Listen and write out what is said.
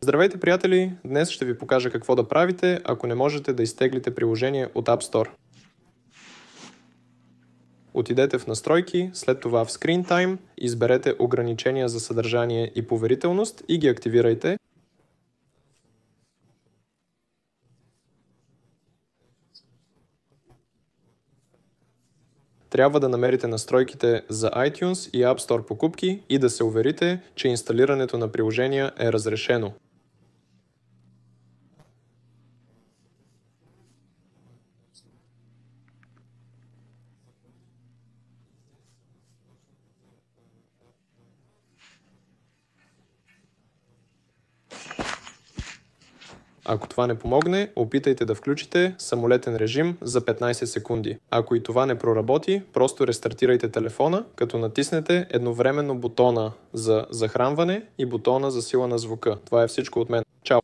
Здравейте, приятели! Днес ще ви покажа какво да правите, ако не можете да изтеглите приложение от App Store. Отидете в настройки, след това в Screen Time, изберете ограничения за съдържание и поверителност и ги активирайте. Трябва да намерите настройките за iTunes и App Store покупки и да се уверите, че инсталирането на приложения е разрешено. Ако това не помогне, опитайте да включите самолетен режим за 15 секунди. Ако и това не проработи, просто рестартирайте телефона, като натиснете едновременно бутона за захранване и бутона за сила на звука. Това е всичко от мен. Чао!